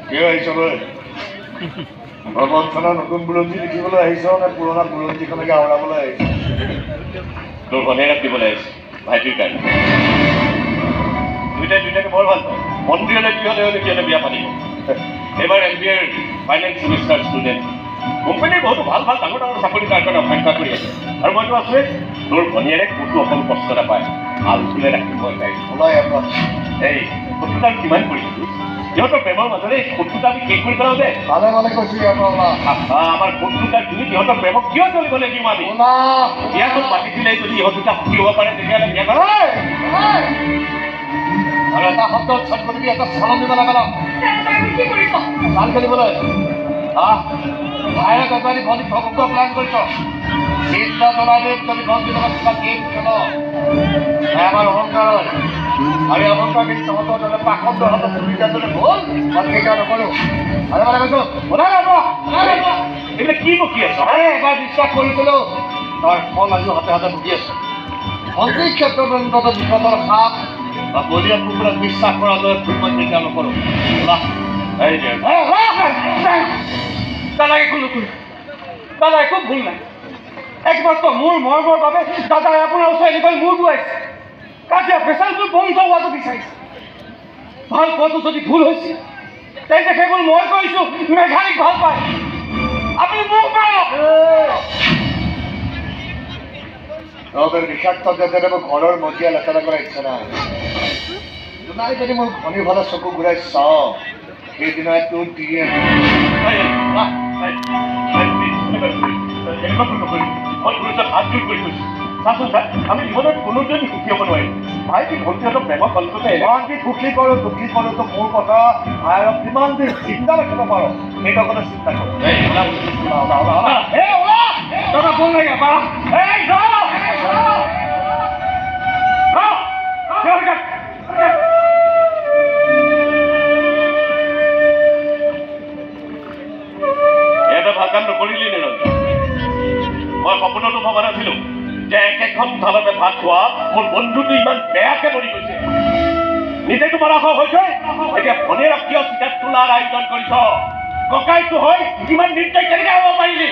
কিয় আহিছ তই ভ্ৰমণখনৰ নতুন বুৰঞ্জী লিখিবলৈ আহিছ নে পুৰণা বুৰঞ্জীখনকে আওৰাবলৈ আহিছ? তোৰ কণেৰাক দিবলৈ আহিছে ভাইটিৰ কাৰণে। দুইটাকে বৰ ভাল পায়। মন্দিৰলৈ কি হ'লে সিহঁতে বিয়া পাতিব। এইবাৰ MBA ফাইনেল ছেমিষ্টাৰ ষ্টুডেণ্ট। কোম্পানীৰ বহুতো ভাল ভাল ডাঙৰ ডাঙৰ চাকৰি তাৰ কাৰণে অপেক্ষা কৰি আছে। আৰু মইতো আছোৱে তোৰ ভনীয়েৰে ক'তো অকল কষ্ট নাপায়। ভাল ফুলে ৰাখিব ওলাই আকৌ এই শত্ৰুতা কিমান কৰিছোঁ সিহঁতৰ প্ৰেমৰ মাজেৰে শত্ৰুতা আমি শেষ কৰি পেলাওঁ যে ভালে ভালে কৈছোঁ আমাৰ শত্ৰুতা তুমি সিহঁতৰ প্ৰেমক কিয় জ্বলিবলৈ দিম আমি বিয়াখন পাতি দিলে যদি ইহঁত দুটা সুখী হ'ব পাৰে তেতিয়াহ'লে বিয়া কৰা আৰু এটা শব্দ উচ্চাৰণ কৰিবি এটা চালন দিব লাগে চাল খেলিবলৈ ভাইৰে বেপাৰী ভনী ভক্ত প্লেন কৰিছ চিন্তা জনাই দিম যদি ভণ্টিৰ লগত কিবা গেম খেল আমাৰ অহংকাৰ হয় আৰু এই অহংকাৰ কিন্তু তহঁতৰ যদি পাখণ্ড হাতত সুবিধা যদি হ'ল মই কেইটা নকৰোঁ ভালে ভালে কৈছোঁ ওলাই যাব এইবিলাক কি বকি আছ এবাৰ বিশ্বাস কৰিছিলোঁ তাৰ ফল আজিও হাতে হাতে ভুগি আছে ভণ্টিৰ ক্ষেত্ৰত অন্তত বিপদৰ সাপ বা বলিয়া কুকুৰাক বিশ্বাস কৰা দৰে ভুল মই কেতিয়া নকৰোঁ দাদা একো নকৰিব দাদা একো ভুল নাই একমাত্ৰ মোৰ মৰমৰ বাবে দাদাই আপোনাৰ ওচৰত এনেকৈ মূৰ দুৱাইছে কাজিয়া পেচালবোৰ বন্ধ হোৱাটো বিচাৰিছে ভাল পোৱাটো যদি ভুল হৈছে তেন্তে সেইবোৰ মই কৰিছোঁ মেঘালিক ভাল পায় আপুনি মোক মাৰক তহঁতৰ বিষাক্ত যাতে মই ঘৰৰ মজিয়া লেতেৰা কৰাৰ ইচ্ছা নাই নাই যদি মোৰ ঘনী ফালে চকু ঘূৰাই চাওঁ সেইদিনাই তোৰ দিয়ে আমি জীৱনত কোনোদিন সুখী হ'ব নোৱাৰিম ভাইটি ভণ্টিহঁতক প্ৰেমক অন্ততে ইমান কি সুখী কৰোঁ দুখী কৰোঁ তো মোৰ কথা ভাইৰক কিমান দিন চিন্তা ৰাখিব পাৰোঁ সেইটো কথা চিন্তা কৰোঁ দাদা ভুল নাই পাৰা এটা ভাল কাম নকৰিলি নিৰঞ্জন মই সপোনতো ভবা নাছিলোঁ যে একেখন থালতে ভাত খোৱা মোৰ বন্ধুটো ইমান বেয়াকে মৰি গৈছে নিজেতো মৰা হৈছে এতিয়া ভনীয়েৰক কিয় চিতাত তোলাৰ আয়োজন কৰিছ ককাইটো হৈ ইমান নিৰ্দয় কেনেকৈ হ'ব পাৰিলি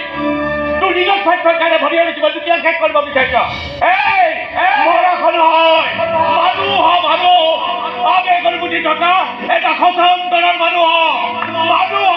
তোৰ নিজৰ স্বাৰ্থৰ কাৰণে ভনীয়েৰে জীৱনটো কিয় শেষ কৰিব বিচাৰিছ মৰাখন হয় মানুহ মানুহ আবেগৰ বুদ্ধি থকা এটা সঁচা অন্তৰৰ মানুহ মানুহ